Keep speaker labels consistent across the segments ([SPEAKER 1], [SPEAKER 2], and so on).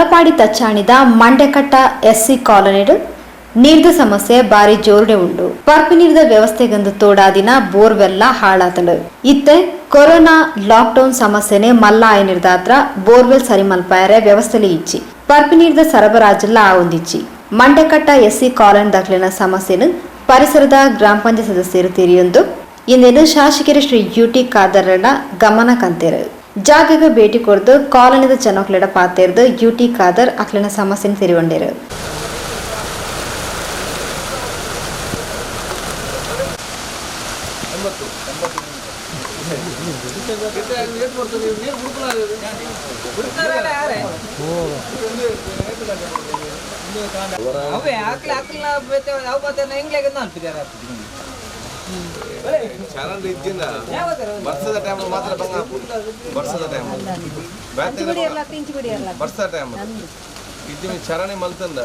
[SPEAKER 1] Talapady ತಚ್ಚಾಣಿದ ಮಂಡ್ಯಕಟ್ಟ SC ಕಾಲೋನಿಡು ನೀರಿದ ಸಮಸ್ಯೆ ಬಾರಿ ಜೋರುಡೆ ಉಂಡು. ಪರ್ಪಿ ನೀರಿದ ವ್ಯವಸ್ಥೆಗಂದು ತೋಡಾದಿನ ಬೋರ್ವೆಲ್ಲ ಹಾಳಾತಂಡು. ಇತ್ತೆ ಕೊರೋನಾ ಲಾಕ್ಡೌನ್ ಸಮಸ್ಯೆನೆ ಮಲ್ಲ ಆಯ್ನಿರ್ದಾತ್ರ ಬೋರ್ವೆಲ್ ಸರಿ ಮಲ್ಪಾಯರೆ ವ್ಯವಸ್ಥೆಲಿ ಇಚ್ಚಿ ಪರ್ಪಿ ನೀರಿದ ಸರಬರಾಜೆಲ್ಲ ಆವೊಂದಿಚ್ಚಿ ಮಂಡ್ಯಕಟ್ಟ ಎಸ್ಸಿ ಕಾಲೋನಿ ದಾಖಲಿನ ಸಮಸ್ಯೆನು ಪರಿಸರದ ಗ್ರಾಮ ಪಂಚಾಯತ್ ಸದಸ್ಯರು ತಿರಿಯೊಂದು ಇಂದೇನು ಶಾಸಕರು ಶ್ರೀ ಯುಟಿ ಖಾದರ್ನ ಗಮನ ಕಂತೇರು. ಜಾಗಕ್ಕೆ ಭೇಟಿ ಕೊಡ್ದು ಕಾಲೋನಿದ ಜನಕ್ಲೆಡ ಪಾತೇರ್ದು ಯುಟಿ ಖಾದರ್ ಅಕ್ಲಿನ ಸಮಸ್ಯೆನ ತಿರಿಗೊಂಡೇರು.
[SPEAKER 2] ವರ್ಷದ ಟೈಮ್ ಮಾತ್ರ ವರ್ಷದ ಟೈಮ್ ವರ್ಷದ ಟೈಮ್ ಇದು ಚರಣಿ ಮಲ್ತಂದ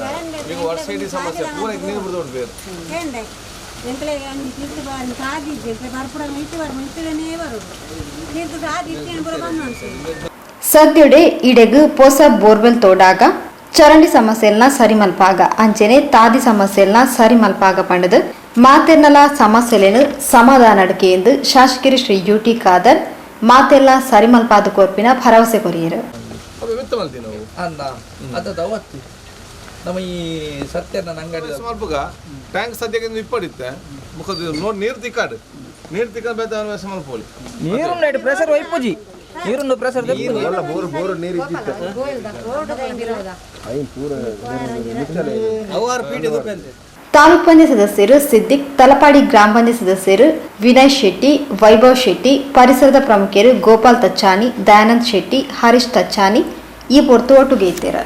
[SPEAKER 2] ಈಗ ವರ್ಷ ಇಡೀ ಸಮಸ್ಯೆ ಪೂರ ನೀರು ಬಿಡ್ದೊಡ್ ಬೇರೆ
[SPEAKER 1] ಸದ್ಯಡೆ ಇಡೆಗು ಹೊಸ ಬೋರ್ವೆಲ್ ತೋಡಾಗ ಚರಂಡಿ ಸಮಸ್ಯೆಲ್ನ ಸರಿ ಮಲ್ಪಾಗ ಅಂಚೆನೆ ತಾದಿ ಸಮಸ್ಯೆಲ್ನ ಸರಿ ಮಲ್ಪಾಗ ಪಂಡದು ಮಾತೆರ್ನಲ ಸಮಸ್ಯೆಲೇನು ಸಮಾಧಾನ ಅಡಕೆ ಎಂದು ಶಾಸಕರು ಶ್ರೀ ಯುಟಿ ಖಾದರ್ ಮಾತೆಲ್ಲ ಸರಿ ಮಲ್ಪಾದ ಕೊರ್ಪಿನ ಭರವಸೆ ಕೊರಿಯರು.
[SPEAKER 3] ನಮ್ಮ ಈ ಸತ್ಯನ ಅಂಗಡಿ
[SPEAKER 2] ಸ್ವಲ್ಪ ಟ್ಯಾಂಕ್ ಸದ್ಯಕ್ಕೆ ಇಪ್ಪಡಿತ್ತೆ ಮುಖದ ನೋಡಿ ನೀರು ತಿಕ್ಕಾಡು ನೀರು ತಿಕ್ಕ ಬೇತ ಮಲ್ಪೋಲಿ
[SPEAKER 3] ನೀರು ಪ್ರೆಷರ್ ವೈಪುಜಿ ನೀರು ಪ್ರೆಷರ್
[SPEAKER 2] ಬೋರ್ ಬೋರ್ ನೀರು ಇದ್ದಿತ್ತು
[SPEAKER 1] ತಾಲೂಕ್ ಪಂಚಾಯತ್ ಸದಸ್ಯರು ಸಿದ್ದಿಕ್, ತಲಪಾಡಿ ಗ್ರಾಮ ಪಂಚಾಯತ್ ಸದಸ್ಯರು ವಿನಯ್ ಶೆಟ್ಟಿ, ವೈಭವ್ ಶೆಟ್ಟಿ, ಪರಿಸರದ ಪ್ರಮುಖರು ಗೋಪಾಲ್ ತಚ್ಚಾನಿ, ದಯಾನಂದ್ ಶೆಟ್ಟಿ, ಹರೀಶ್ ತಚ್ಚಾನಿ ಈ ಪೊರ್ತು ಒಟ್ಟುಗೆ ಇದ್ದಾರೆ.